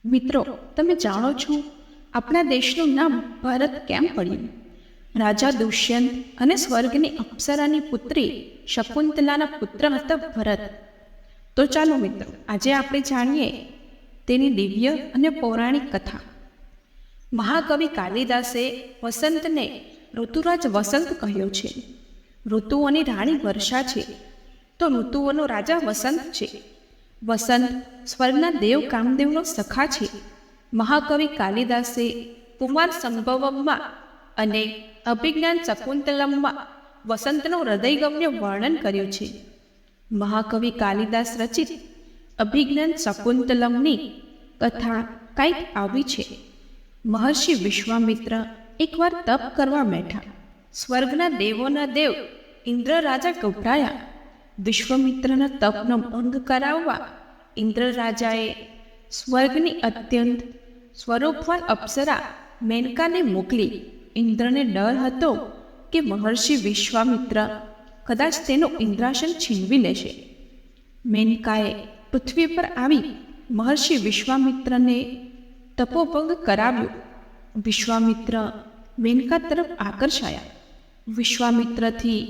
મિત્રો, તમે જાણો છો આપણા દેશનું નામ ભારત કેમ પડ્યું? રાજા દુષ્યંત અને સ્વર્ગની અપ્સરાની પુત્રી શકુંતલાના પુત્ર હતા ભરત. તો ચાલો મિત્રો, આજે આપણે જાણીએ તેની દિવ્ય અને પૌરાણિક કથા. મહાકવિ કાલિદાસે વસંતને ઋતુરાજ વસંત કહ્યો છે. ઋતુઓની રાણી વર્ષા છે, તો ઋતુઓનો રાજા વસંત છે. વસંત સ્વર્ગના દેવ કામદેવનો સખા છે. મહાકવિ કાલિદાસે કુમાર સંભવમમાં અને અભિજ્ઞાન શકુંતલમમાં વસંતનું હૃદયગમ્ય વર્ણન કર્યું છે. મહાકવિ કાલિદાસ રચિત અભિજ્ઞાન શકુંતલમની કથા કંઈક આવી છે. મહર્ષિ વિશ્વામિત્ર એકવાર તપ કરવા બેઠા. સ્વર્ગના દેવોના દેવ ઇન્દ્ર રાજા ગભરાયા. વિશ્વામિત્રના તપનો ભંગ કરાવવા ઇન્દ્ર રાજાએ સ્વર્ગની અત્યંત સ્વરૂપવાન અપ્સરા મેનકાને મોકલી. ઇન્દ્રને ડર હતો કે મહર્ષિ વિશ્વામિત્ર કદાચ તેનું ઇન્દ્રાસન છીનવી લેશે. મેનકાએ પૃથ્વી પર આવી મહર્ષિ વિશ્વામિત્રને તપોભંગ કરાવ્યો. વિશ્વામિત્ર મેનકા તરફ આકર્ષાયા. વિશ્વામિત્રથી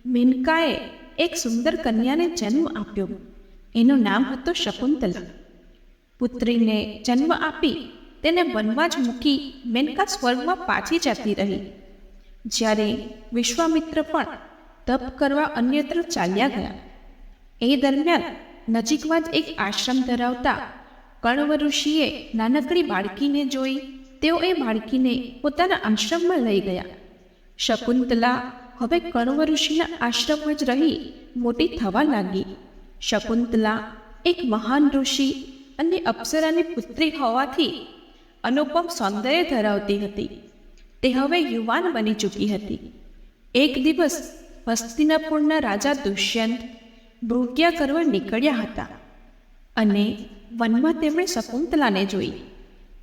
મેનકાએ એક સુંદર કન્યાને જન્મ આપ્યો. એનું નામ હતું શકુંતલા. પુત્રીને જન્મ આપી તેને વનમાં જ મૂકી મેનકા સ્વર્ગમાં પાછી જતી રહી. જ્યારે વિશ્વામિત્ર પણ તપ કરવા અન્યત્ર ચાલ્યા ગયા. એ દરમિયાન નજીકમાં જ એક આશ્રમ ધરાવતા કણવ ઋષિએ નાનકડી બાળકીને જોઈ. તેઓ એ બાળકીને પોતાના આશ્રમમાં લઈ ગયા. શકુંતલા હવે કણવ ઋષિના આશ્રમમાં જ રહી મોટી થવા લાગી. શકુંતલા એક મહાન ઋષિ અને અપ્સરાની પુત્રી હોવાથી અનુપમ સૌંદર્ય ધરાવતી હતી. તે હવે યુવાન બની ચૂકી હતી. એક દિવસ હસ્તિનાપુરના રાજા દુષ્યંત મૃગ્યા કરવા નીકળ્યા હતા અને વનમાં તેમણે શકુંતલાને જોઈ.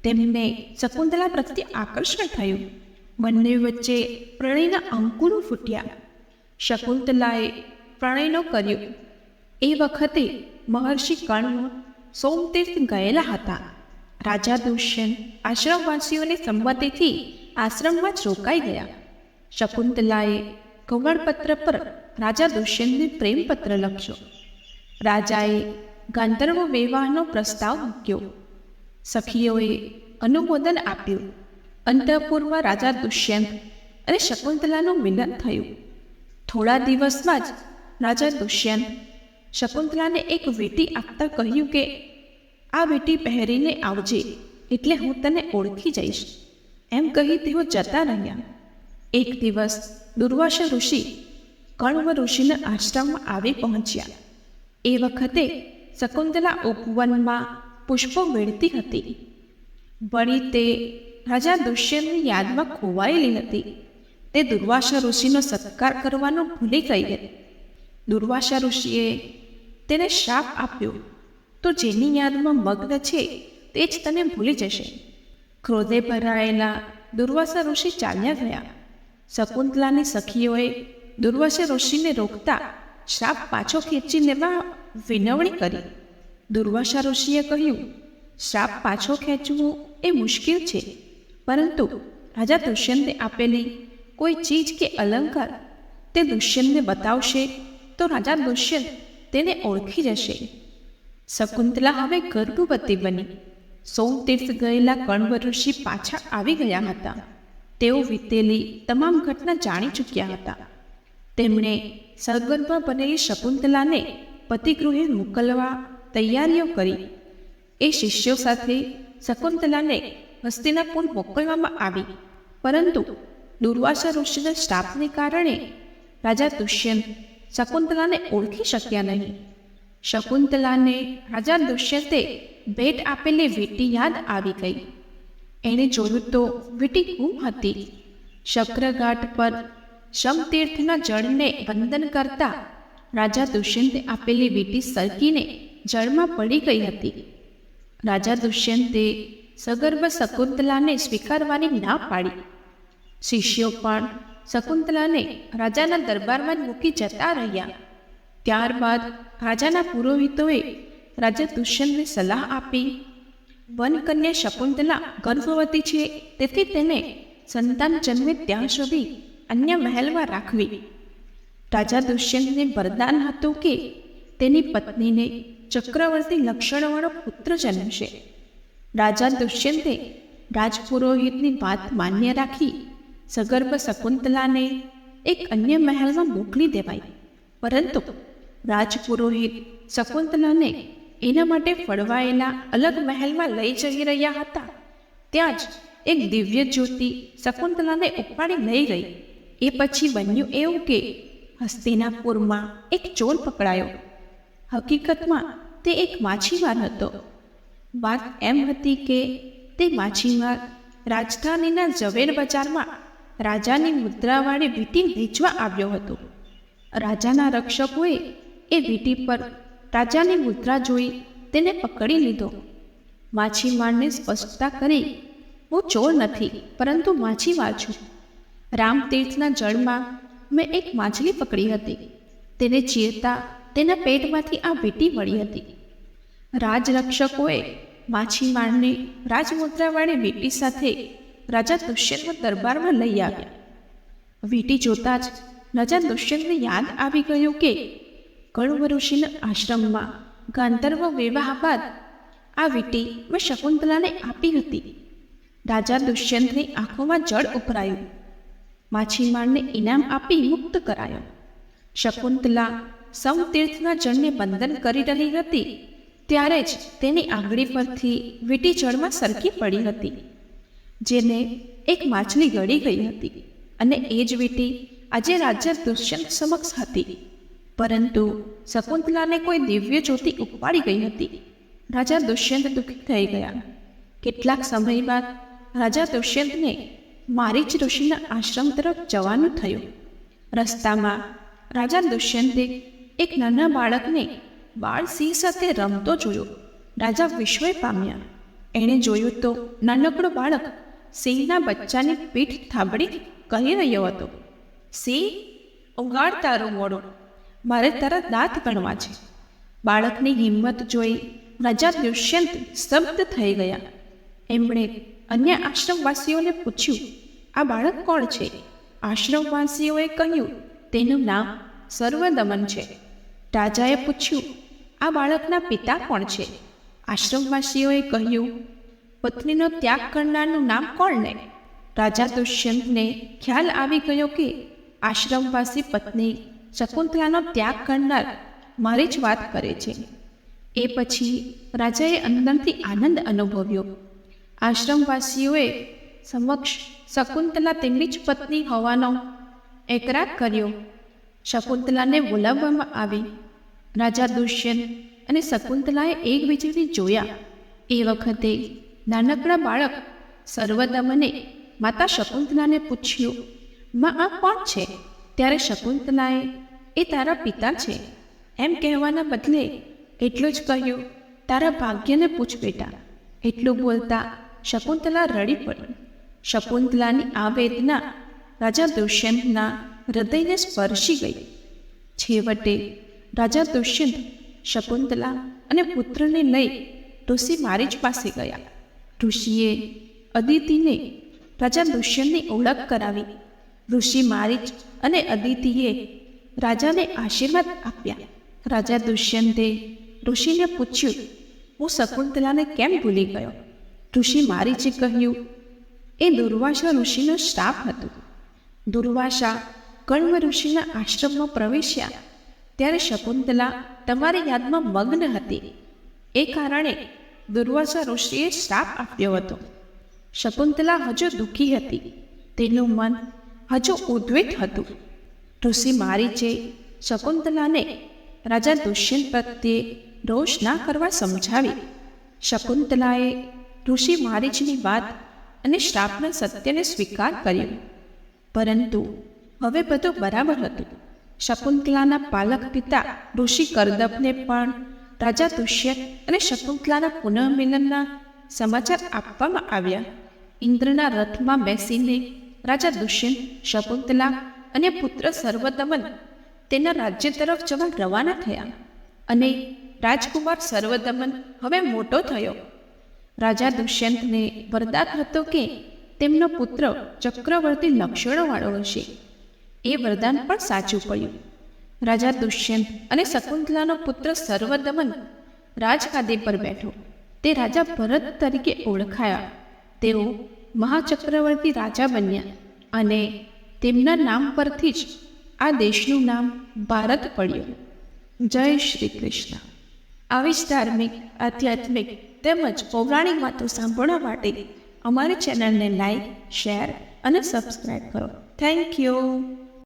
તેમને શકુંતલા પ્રત્યે આકર્ષણ થયું. બંને વચ્ચે પ્રણયના અંકુરો ફૂટ્યા. શકુંતલાએ પ્રણયનો કર્યો. એ વખતે મહર્ષિ કર્ણ સોમતીર્થ ગયેલા હતા. રાજા દુષ્યંત આશ્રમવાસીઓની સંમતિથી આશ્રમમાં જ રોકાઈ ગયા. શકુંતલાએ કમળપત્ર પર રાજા દુષ્યંતને પ્રેમપત્ર લખ્યો. રાજાએ ગાંધર્વ વિવાહનો પ્રસ્તાવ મૂક્યો. સખીઓએ અનુમોદન આપ્યું. અંતઃપુરમાં રાજા દુષ્યંત અને શકુંતલાનું મિલન થયું. થોડા દિવસમાં જ રાજા દુષ્યંત શકુંતલાને એક વીંટી આપતા કહ્યું કે આ વીંટી પહેરીને આવજે, એટલે હું તને ઓળખી જઈશ. એમ કહી તેઓ જતા રહ્યા. એક દિવસ દુર્વાસા ઋષિ કણવ ઋષિના આશ્રમમાં આવી પહોંચ્યા. એ વખતે શકુંતલા ઉપવનમાં પુષ્પો વેડતી હતી. વળી તે રાજા દુષ્યંતની યાદમાં ખોવાયેલી હતી. તે દુર્વાસા ઋષિનો સત્કાર કરવાનો ભૂલી ગઈ હતી. દુર્વાસા ઋષિએ તેને શાપ આપ્યો, તો જેની યાદમાં મગ્ન છે તે જ તને ભૂલી જશે. ક્રોધે ભરાયેલા દુર્વાસા ઋષિ ચાલ્યા ગયા. શકુંતલાની સખીઓએ દુર્વાસા ઋષિને રોકતા શાપ પાછો ખેંચી લેવા વિનવણી કરી. દુર્વાસા ઋષિએ કહ્યું, શાપ પાછો ખેંચવો એ મુશ્કેલ છે, પરંતુ રાજા દુષ્યંતે આપેલી કોઈ ચીજ કે અલંકાર તે દુષ્યંતને બતાવશે તો રાજા દુષ્યંત તેને ઓળખી જશે. શકુંતલા હવે ગર્ભવતી બની. સોમતીર્થ ગયેલા કણવ ઋષિ પાછા આવી ગયા હતા. તેઓ વીતેલી તમામ ઘટના જાણી ચૂક્યા હતા. તેમણે સગર્ભા બનેલી શકુંતલાને પતિગૃહે મોકલવા તૈયારીઓ કરી. એ શિષ્યો સાથે શકુંતલાને હસ્તિનાપુર મોકલવામાં આવી, પરંતુ દુર્વાસા ઋષિના શ્રાપને કારણે રાજા દુષ્યંત શકુંતલાને ઓળખી શક્યા નહીં. શકુંતલાને રાજા દુષ્યંતે ભેટ આપેલી વીંટી યાદ આવી ગઈ. એણે જોયું તો વીંટી ગુમ હતી. શક્રઘાટ પર સમતીર્થના જળને વંદન કરતા રાજા દુષ્યંતે આપેલી વીંટી સરકીને જળમાં પડી ગઈ હતી. રાજા દુષ્યંતે સગર્ભ શકુંતલાને સ્વીકારવાની ના પાડી. શિષ્યો પણ શકુંતલાને રાજાના દરબારમાં જ મૂકી જતા રહ્યા. ત્યારબાદ રાજાના પુરોહિતોએ રાજા દુષ્યંતને સલાહ આપી વનકન્યા શકુંતલા ગર્ભવતી છે, તેથી તેને સંતાન જન્મે ત્યાં સુધી અન્ય મહેલમાં રાખવી. રાજા દુષ્યંતને વરદાન હતું કે તેની પત્નીને ચક્રવર્તી લક્ષણવાળો પુત્ર જન્મશે. રાજા દુષ્યંતે રાજપુરોહિતની વાત માન્ય રાખી સગર્ભ શકુંતલાને એક અન્ય મહેલમાં મોકલી દેવાઈ. પરંતુ રાજપુરોહિત શકુંતલાને એના માટે ફળવાયેલા અલગ મહેલમાં લઈ જઈ રહ્યા હતા. ત્યાં જ એક દિવ્ય જ્યોતિ શકુંતલાને ઉપાડી લઈ ગઈ. એ પછી બન્યું એવું કે હસ્તિનાપુરમાં એક ચોર પકડાયો. હકીકતમાં તે એક માછીમાર હતો. વાત એમ હતી કે તે માછીમાર રાજધાનીના ઝવેર બજારમાં રાજાની મુદ્રાવાળી વીંટી વેચવા આવ્યો હતો. રાજાના રક્ષકોએ એ વીંટી પર રાજાની મુદ્રા જોઈ તેને પકડી લીધો. માછીમારને સ્પષ્ટતા કરી, હું ચોર નથી, પરંતુ માછીમાર છું. રામતીર્થના જળમાં મેં એક માછલી પકડી હતી. તેને ચીરતા તેના પેટમાંથી આ વીંટી મળી હતી. રાજરક્ષકોએ માછીમારને રાજમુદ્રાવાળી વીંટી સાથે રાજા દુષ્યંતના દરબારમાં લઈ આવ્યા. વીંટી જોતા જ રાજા દુષ્યંતને યાદ આવી ગયું કે કણવ ઋષિના આશ્રમમાં ગાંધર્વ વિવાહ બાદ આ વીંટી મેં શકુંતલાને આપી હતી. રાજા દુષ્યંતની આંખોમાં જળ ઉભરાયું. માછીમારને ઇનામ આપી મુક્ત કરાયો. શકુંતલા સમતીર્થના જળને બંધન કરી રહી હતી ત્યારે જ તેની આંગળી પરથી વીંટી જળમાં સરકી પડી હતી, જેને એક માછલી ગળી ગઈ હતી. અને એ જ વીંટી આજે રાજા દુષ્યંત સમક્ષ હતી. પરંતુ શકુંતલાને કોઈ દિવ્ય જ્યોતિ ઉપાડી ગઈ હતી. રાજા દુષ્યંત દુઃખી થઈ ગયા. કેટલાક સમય બાદ રાજા દુષ્યંતને મારીચ ઋષિના આશ્રમ તરફ જવાનું થયું. રસ્તામાં રાજા દુષ્યંતે એક નાના બાળકને બાળ સિંહ સાથે રમતો જોયો. રાજા વિસ્મય પામ્યા. એણે જોયું તો નાનકડો બાળક સિંહના બચ્ચાની પીઠ થાબડી કહી રહ્યો હતો, સિંહ, ઉગાડ તારું મોઢું, મારે તારા દાંત ગણવા છે. બાળકની હિંમત જોઈ રાજા દુષ્યંત સ્તબ્ધ થઈ ગયા. એમણે અન્ય આશ્રમવાસીઓને પૂછ્યું, આ બાળક કોણ છે? આશ્રમવાસીઓએ કહ્યું, તેનું નામ સર્વદમન છે. રાજાએ પૂછ્યું, આ બાળકના પિતા કોણ છે? આશ્રમવાસીઓએ કહ્યું, પત્નીનો ત્યાગ કરનારનું નામ કોણ ને? રાજા દુષ્યંતને ખ્યાલ આવી ગયો કે આશ્રમવાસી પત્ની શકુંતલાનો ત્યાગ કરનાર મારી જ વાત કરે છે. એ પછી રાજાએ અંદરથી આનંદ અનુભવ્યો. આશ્રમવાસીઓએ સમક્ષ શકુંતલા તેમની જ પત્ની હોવાનો એકરાર કર્યો. શકુંતલાને બોલાવવામાં આવી. રાજા દુષ્યંત અને શકુંતલાએ એકબીજાને જોયા. એ વખતે નાનકડા બાળક સર્વદમને માતા શકુંતલાને પૂછ્યું, માં આ કોણ છે? ત્યારે શકુંતલાએ, એ તારા પિતા છે એમ કહેવાના બદલે એટલું જ કહ્યું, તારા ભાગ્યને પૂછ બેટા. એટલું બોલતા શકુંતલા રડી પડી. શકુંતલાની આ વેદના રાજા દુષ્યંતના હૃદયને સ્પર્શી ગઈ. છેવટે રાજા દુષ્યંત શકુંતલા અને પુત્રને લઈ ઋષિ મારીચ પાસે ગયા. ઋષિએ અદિતિને રાજા દુષ્યંતની ઓળખ કરાવી. ઋષિ મારીચ અને અદિતિએ રાજાને આશીર્વાદ આપ્યા. રાજા દુષ્યંતે ઋષિને પૂછ્યું, હું શકુંતલાને કેમ ભૂલી ગયો? ઋષિ મારીચે કહ્યું, એ દુર્વાસા ઋષિનો શ્રાપ હતો. દુર્વાસા કણવ ઋષિના આશ્રમમાં પ્રવેશ્યા ત્યારે શકુંતલા તમારી યાદમાં મગ્ન હતી. એ કારણે દુર્વાસા ઋષિએ શ્રાપ આપ્યો હતો. શકુંતલા હજુ દુઃખી હતી. તેનું મન હજુ ઉદ્વેગ હતું. ઋષિ મારીચે શકુંતલાને રાજા દુષ્યંત પ્રત્યે રોષ ના કરવા સમજાવી. શકુંતલાએ ઋષિ મારીચની વાત અને શ્રાપના સત્યને સ્વીકાર કર્યો. પરંતુ હવે બધું બરાબર હતું. શકુંતલાના પાલક પિતા ઋષિ કરદબને પણ રાજા દુષ્યંત અને શકુંતલાના પુનઃમિલનના સમાચાર આપવામાં આવ્યા. ઇન્દ્રના રથમાં બેસીને રાજા દુષ્યંત, શકુંતલા અને પુત્ર સર્વદમન તેના રાજ્ય તરફ જવા રવાના થયા. અને રાજકુમાર સર્વદમન હવે મોટો થયો. રાજા દુષ્યંતને વરદાન હતો કે તેમનો પુત્ર ચક્રવર્તી લક્ષણોવાળો હશે. એ વરદાન પણ સાચું પડ્યું. રાજા દુષ્યંત અને શકુંતલાનો પુત્ર સર્વદમન રાજગાદી પર બેઠો. તે રાજા ભરત તરીકે ઓળખાયા. તેઓ મહાચક્રવર્તી રાજા બન્યા અને તેમના નામ પરથી જ આ દેશનું નામ ભારત પડ્યું. જય શ્રી કૃષ્ણ. આવી જ ધાર્મિક, આધ્યાત્મિક તેમજ પૌરાણિક વાતો સાંભળવા માટે અમારી ચેનલને લાઈક, શેર અને સબસ્ક્રાઈબ કરો. Thank you.